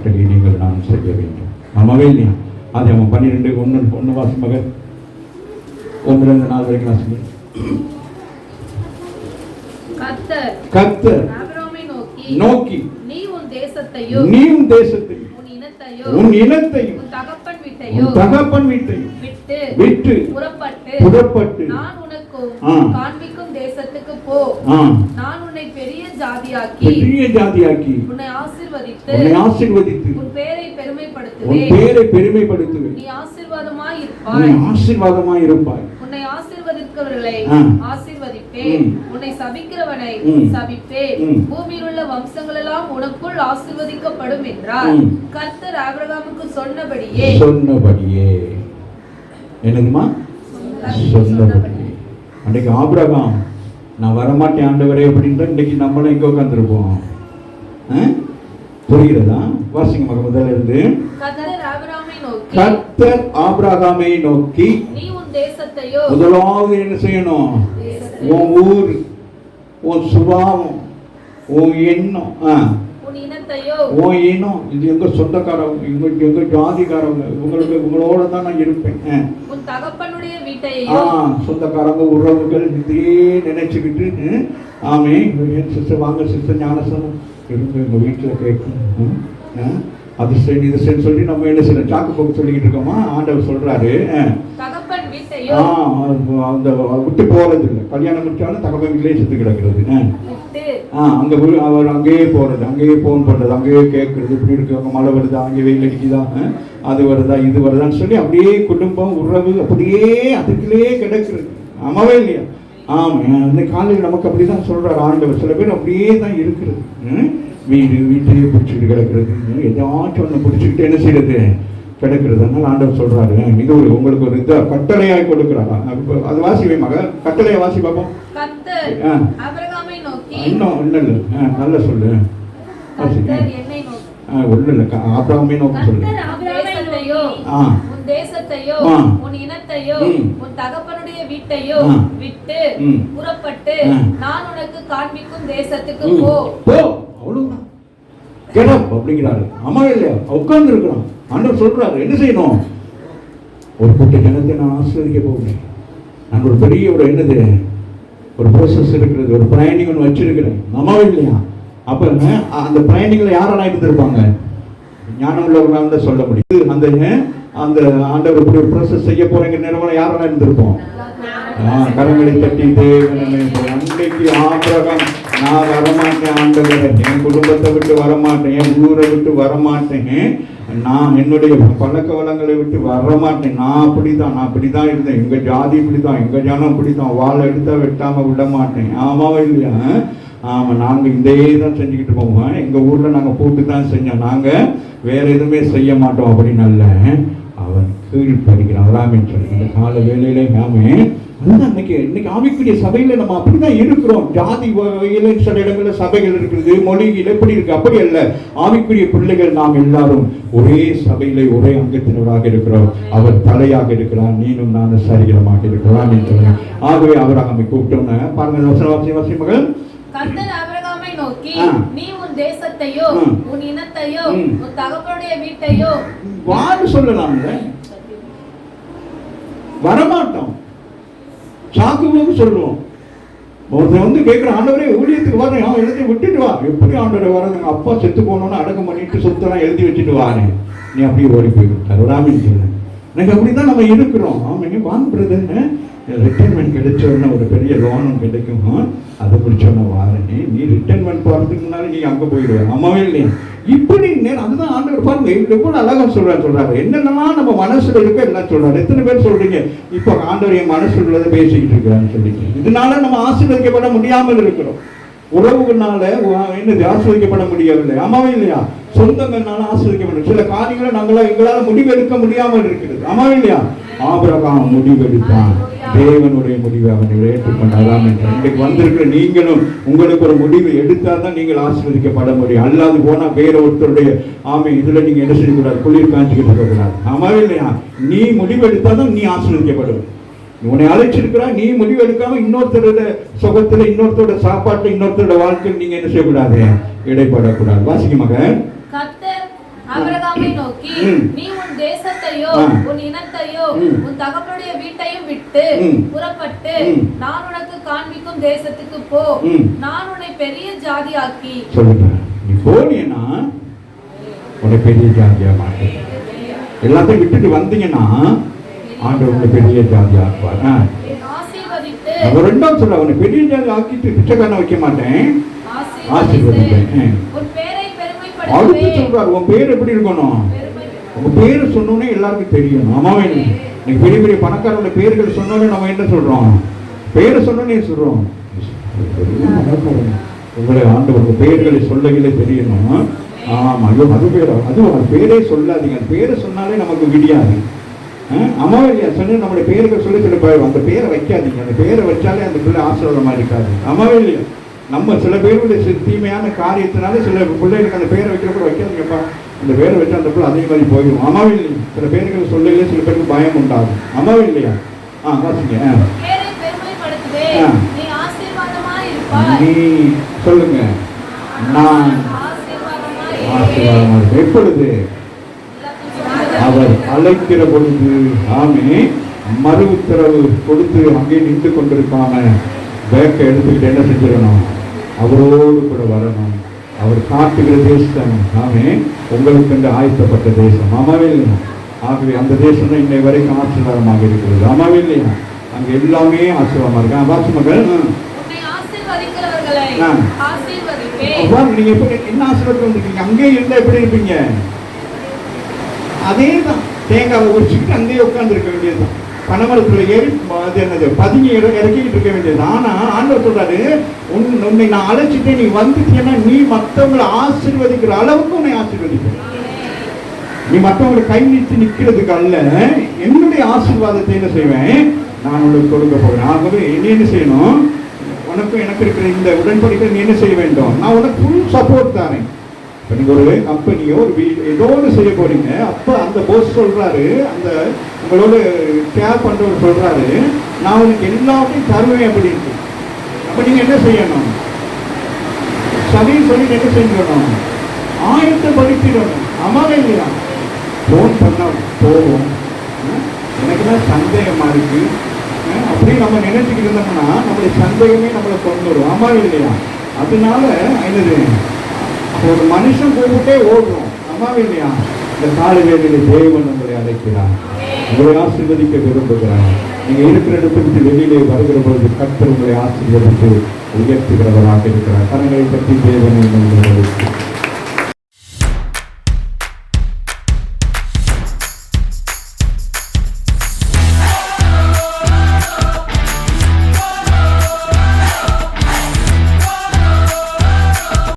கட்டளை நீங்கள் நான் செய்ய வேண்டும். ஆமாவே இல்லையா? அது அவன் 12:1 வாசி மகன் 1-4 வரைக்கும் வாசிங்க. கர்த்தர் ஆபிரகாமை நோக்கி நீ உன் தேசத்தையும் உன் இனத்தையும் உன் தகப்பன் வீட்டையும் விட்டு புறப்பட்டு நான் உனக்கு காண்பிக்கும் தேசத்துக்கு போ. நான் உன்னை பெரிய ஜாதியாக்கி உன்னை ஆசீர்வதித்து உன் பேரை பெருமைப்படுத்துவேன். நீ ஆசீர்வாதமாய் இருப்பாய். உன்னை ஆசீர்வதிக்கிறவர்களை ஆசீர்வதிப்பேன், உன்னை சபிக்கிறவனை சபிப்பேன். பூமியில் உள்ள வம்சங்கள் எல்லாம் உனக்குள் ஆசீர்வதிக்கப்படும் என்றார். கர்த்தர் ஆபிரகாமுக்கு சொன்னபடியே என்னதுமா சொன்னபடியே. அன்றைக்கு ஆபிரகாம் நான் வரமாட்டேன் ஆண்டவரே அப்படின்ற இன்னைக்கு நம்மளும் எங்க உட்கார்ந்துருப்போம். புரிகிறதா? வாசிங்க மக முதல்ல இருந்து. கர்த்தர் ஆபிரகாமை நோக்கி நீ உன் தேசத்தையோ முதலாவது என்ன செய்யணும்? உன் ஊர், உன் சுபாவம், உன் எண்ணம், உன் இனம், இது எங்க சொந்தக்காரவங்க, எங்க ஜாதிக்காரவங்க, உங்களோட தான் நான் இருப்பேன். சொந்தக்காரங்க உறவுகள் இதையே நினைச்சுக்கிட்டு ஆமே சிஸ்டர் வாங்க சிஸ்டர் ஞானசனம் இருந்து எங்க வீட்டுல கேட்கணும் அது சரி இது சரி சொல்லி நம்ம என்ன செய்யணும்? சாக்கு போக்கு சொல்லிக்கிட்டு இருக்கோமா? ஆண்டவர் சொல்றாரு அந்த விட்டு போறது இல்லை. கல்யாணம் முடிச்சாலும் தகப்பன் வீட்டிலேயே செத்து கிடக்கிறது. அங்க அவர் அங்கேயே போறது, அங்கேயே போன் பண்றது, அங்கேயே கேட்கறது. இப்படி இருக்கு, அங்க மழை வருதா, அங்கே வெயில் அடிக்குதா, அது வருதா இது வருதான்னு சொல்லி அப்படியே குடும்பம் உறவு அப்படியே அதுக்குள்ளே கிடக்கிறது. ஆமாவே இல்லையா? ஆமா, அந்த காலையில் நமக்கு அப்படிதான் சொல்றாரு ஆண்டவர். சில பேர் அப்படியே தான் இருக்கிறது. வீட்டையே பிடிச்சிக்கிட்டு கிடக்கிறது, ஏதாச்சும் ஒன்று பிடிச்சிக்கிட்டு என்ன செய்யறது கிடக்கிறது. அதனால ஆண்டவர் சொல்றாரு இது உங்களுக்கு ஒரு இதை கட்டளையாய் கொடுக்குறாரா. அது வாசி மக கட்டளையை வாசி பார்ப்போம். இன்னும் ஒண்ணு இல்லை, நல்ல சொல்லு. ஒண்ணு இல்லை, ஆபிரகாமை நோக்கி சொல்லு. தேசத்தையோ உன் இனத்தையோ உன் தகப்பனுடைய வீட்டையோ விட்டு புறப்பட்டு நான் உனக்கு காண்பிக்கும் தேசத்துக்கு போ. அவ்வளவுதான் அப்படிங்கிறாரு. ஆமா இல்லையா? உட்கார்ந்து இருக்கிறான். ஆண்டவர் சொல்றாரு என்ன செய்யணும்? ஒரு கூட்ட ஜனத்தை நான் ஆசீர்வதிக்க போகிறேன். நான் ஒரு பெரிய ஒரு என்னது ஒரு ப்ரோசஸ் இருக்கிறது, ஒரு பிளானிங் ஒன்று வச்சிருக்கிறேன். ஆமாவே இல்லையா? அப்ப அந்த பிளானிங்ல யாரெல்லாம் இருந்திருப்பாங்க? ஞானம் உள்ளவர்களாக தான் சொல்ல முடியும். அந்த அந்த ஆண்டவர் இப்படி ஒரு ப்ரோசஸ் செய்ய போறேங்க நேரம் யாரெல்லாம் இருந்திருப்போம்? கரங்களை தட்டி தேவனே அன்றைக்கு ஆபிரகாம் நான் வரமாட்டேன் ஆண்டவரே, என் குடும்பத்தை விட்டு வரமாட்டேன், என் ஊரை விட்டு வரமாட்டேன், நான் என்னுடைய பழக்க வளங்களை விட்டு வரமாட்டேன், நான் அப்படிதான் இருந்தேன், எங்க ஜாதி இப்படிதான், எங்க ஜனம் இப்படிதான், வாழை எடுத்தா வெட்டாம விட மாட்டேன். ஆமாவா இல்லையா? ஆமா, நாங்க இதையே தான் செஞ்சுக்கிட்டு போவோம். எங்க ஊர்ல நாங்க போட்டு தான் செஞ்சோம், நாங்க வேற எதுவுமே செய்ய மாட்டோம் அப்படின்னு அல்ல. அவன் கீழ்ப்படுகிறான் அல்லாமின்னு சொல்லி இந்த கால வேலையிலே நாமே அதுதான் இன்னைக்கு ஆவிக்குரிய சபையில நம்ம அப்படிதான் இருக்கிறோம். ஜாதி வகையில சில இடங்களில் சபைகள் இருக்கிறது, மொழிகள் எப்படி இருக்கு, அப்படி அல்ல. ஆவிக்குரிய பிள்ளைகள் நாம் எல்லாரும் ஒரே சபையில ஒரே அங்கத்தினராக இருக்கிறோம். அவர் தலையாக இருக்கிறார், நீனும் நானும் சரீரமாக இருக்கிறான் என்று. ஆகவே அவராக கூப்பிட்டோன்னு பாருங்க வசி மகள். கர்த்தர் ஆபிரகாமை நோக்கி நீ உன் தேசத்தையோ உன் இனத்தையோ உன் தகப்பனுடைய வீட்டையோ வான்னு சொல்லலாம்ல. வரமாட்டோம், சாக்குவோம் சொல்லுவோம். ஒருத்தர் கேட்கிற ஆண்டவரே ஊழியத்துக்கு வரேன், அவன் எழுதி விட்டுட்டு வா. எப்படி ஆண்டவரை வர? அப்பா செத்து போனோன்னு அடக்கம் பண்ணிட்டு சொத்தெல்லாம் எழுதி வச்சுட்டு வாரேன், நீ அப்படியே ஓடி போய்விட்டார் ராமின்னு சொல்றேன். எனக்கு அப்படிதான் நம்ம இருக்கிறோம். அவன் வாங்குறதுன்னு ரிட்டைர்மெண்ட் கிடைச்சோன்னா ஒரு பெரிய லோனும் கிடைக்கும், அதை பிடிச்சோன்னா வாரனே நீ ரிட்டைர்மெண்ட் போகிறதுக்கு முன்னாடி நீ அங்கே போயிடுவேன். அம்மாவே இல்லையா? இப்படி அதுதான் ஆண்டவர் பாருங்க எவ்வளோ அழகா சொல்றாரு. என்னென்னலாம் நம்ம மனசுல இருக்க எல்லாம் சொல்றாரு. எத்தனை பேர் சொல்றீங்க இப்போ ஆண்டவர் என் மனசு உள்ளதை பேசிக்கிட்டு இருக்கிறான்னு சொல்லிட்டு? இதனால நம்ம ஆசீர்வதிக்கப்பட முடியாமல் இருக்கிறோம். உறவுகள்னால என்னது ஆஸ்வதிக்கப்பட முடியவில்லை. ஆமாவே இல்லையா? சொந்தங்கள்னால ஆஸ்வதிக்கப்படும் சில காரியங்களை எங்களால் முடிவெடுக்க முடியாமல் இருக்கிறது. ஆமாவே இல்லையா? ஆபிரகாம் முடிவெடுத்தான், தேவனுடைய முடிவை அவனை ஏற்றுக்கொண்டாராம் என்று. இன்றைக்கு வந்திருக்கிற நீங்களும் உங்களுக்கு ஒரு முடிவு எடுத்தால் தான் நீங்கள் ஆசீர்வதிக்கப்பட முடியும். அல்லாது போனா வேற ஒருத்தருடைய இதுல நீங்க என்ன செய்யக்கூடாது, குளிர் காஞ்சிக்கிட்டு இருக்கக்கூடாது. ஆமாவே இல்லையா? நீ முடிவு எடுத்தாதான் நீ ஆசீர்வதிக்கப்படுவ. உன்னை அழைச்சிருக்கிறா, நீ முடிவு எடுக்காம இன்னொருத்தரோட சுகத்துல, இன்னொருத்தரோட சாப்பாட்டுல, இன்னொருத்தரோட வாழ்க்கையில் நீங்க என்ன செய்யக்கூடாது, இடைப்படக்கூடாது. வாசிக்க மகன். கர்த்தர் ஆபிரகாமை நோக்கி, நீ உன் தேசத்தையோ உன் இனத்தையோ உன் தகப்பனுடைய வீட்டையும் விட்டு புறப்பட்டு நான் உனக்கு காண்பிக்கும் தேசத்துக்கு போ. நான் உன்னை பெரிய ஜாதியாக்கி. சொல்லுங்க, நீ போனீங்கன்னா உன்னை பெரிய ஜாதியா மாட்டேன். எல்லாத்தையும் விட்டுட்டு வந்தீங்கன்னா ஆண்டவர் உன்னை பெரிய ஜாதி ஆக்குவார். ஆசீர்வதித்து அவர் ரெண்டாவது சொல்ற, அவனை பெரிய ஜாதி ஆக்கிட்டு பிச்சைக்காரனை வைக்க மாட்டேன், ஆசீர்வதிப்பேன். அடுத்து சொல்றாரு, உன் பேர் எப்படி இருக்கணும்? உங்க பேரு சொன்னோன்னே எல்லாருக்கும் தெரியணும். ஆமாவே, நீங்க பெரிய பெரிய பணக்காரங்கள பேர்கள் சொன்னோன்னே நம்ம என்ன சொல்றோம்? பேரை சொன்னோன்னே சொல்றோம். உங்களை ஆண்டவர் பேர்களை சொல்லகளே தெரியணும். ஆமா, ஐயோ அது பேர், அது பேரே சொல்லாதீங்க. அந்த பேரை சொன்னாலே நமக்கு விடியாது. அம்மாவே இல்லையா சொன்ன, நம்மளுடைய பேர்கள் சொல்லி சில பேர் அந்த பேரை வைக்காதீங்க. அந்த பேரை வச்சாலே அந்த பிள்ளை ஆசீர்வாதமா இருக்காது. அம்மாவே இல்லையா, நம்ம சில பேருடைய தீமையான காரியத்தினால சில பிள்ளைகளுக்கு அந்த பேரை வைக்கிறப்ப வைக்காதீங்கப்பா, அந்த பேரை வச்சு அந்த பிள்ளை அதே மாதிரி போயிடும். அம்மாவே இல்லையா, சில பேர்கள் சொல்லல சில பேருக்கு பயம் உண்டாகும். அம்மாவே இல்லையா? வாசிங்க. நீ சொல்லுங்க, நான் ஆசீர்வாதமாக எப்பொழுது அவர் அழைக்கிற பொழுது. ஆமே, மறு உத்தரவு கொடுத்து அங்கே நின்று கொண்டிருக்காம பேக்க எடுத்துக்கிட்டு என்ன செஞ்சிடணும்? அவரோடு கூட வரணும். அவர் காட்டுகிற தேசம் ஆமே உங்களுக்கு என்று ஆயத்தப்பட்ட தேசம். ஆமாவே இல்லையா? ஆகவே அந்த தேசம் தான் இன்னை வரைக்கும் ஆசீர்வாதமாக இருக்கிறது. ஆமாவே இல்லையா? அங்க எல்லாமே ஆசீர்வாதமா இருக்கு. வாசி மகள், நீங்க எப்படி என்ன ஆசீர்வாதம் வந்திருக்கீங்க? அங்கேயே இருந்தா எப்படி இருப்பீங்க? அதே தான், தேங்காவை உரிச்சுக்கிட்டு அங்கேயே உட்கார்ந்து இருக்க வேண்டியதுதான். பனமரத்துல ஏறி அது என்னது பதுங்கி இறக்கிட்டு இருக்க வேண்டியது. ஆனா ஆண்டவர் சொல்றாரு, உன்னை நான் அழைச்சிட்டே நீ வந்துட்டீங்கன்னா நீ மற்றவங்களை ஆசீர்வதிக்கிற அளவுக்கு உன்னை ஆசீர்வதிக்க. நீ மற்றவங்களை கை நீட்டி நிக்கிறதுக்கு அல்ல, என்னுடைய ஆசீர்வாதத்தை என்ன செய்வேன்? நான் உங்களுக்கு கொடுக்க போகிறேன். ஆகவே என்ன செய்யணும்? உனக்கும் எனக்கு இருக்கிற இந்த உடன்படிக்கை நீ என்ன செய்ய வேண்டும்? நான் உனக்கு ஃபுல் சப்போர்ட் தானே. இப்போ நீங்கள் ஒரு கம்பெனியோ ஒரு ஏதோ ஒன்று செய்ய போறீங்க. அப்போ அந்த போஸ் சொல்றாரு, அந்த உங்களோட கேர் பண்றவர் சொல்றாரு, நான் உனக்கு எல்லாத்தையும் தருவேன் அப்படின்னு. அப்போ நீங்க என்ன செய்யணும்? சரி சொல்லி என்ன செஞ்சிடணும்? ஆயத்தப்படுத்திடணும். அம்மாவே இல்லையா? ஃபோன் பண்ண போவோம், எனக்கு தான் சந்தேகமா இருக்கு அப்படி நம்ம நினைச்சுக்கிட்டு இருந்தோம்னா நம்மளுடைய சந்தேகமே நம்மளை கொண்டுடும். அம்மாவே இல்லையா? அதனால என்னது, ஒரு மனுஷன் கூப்பிட்டே ஓடுறோம். அம்மாவே இல்லையா? இந்த கால வேளையில தேவன் உங்களை அழைக்கிறார், உங்களை ஆசீர்வதிக்க விரும்புகிறார். நீங்க இருக்கிற இடத்துக்கு வெளியிலே வருகிற பொழுது கர்த்தர் உங்களை ஆசீர்வதித்து உயர்த்துகிறவராக இருக்கிறார். கரங்களை பற்றி தேவனை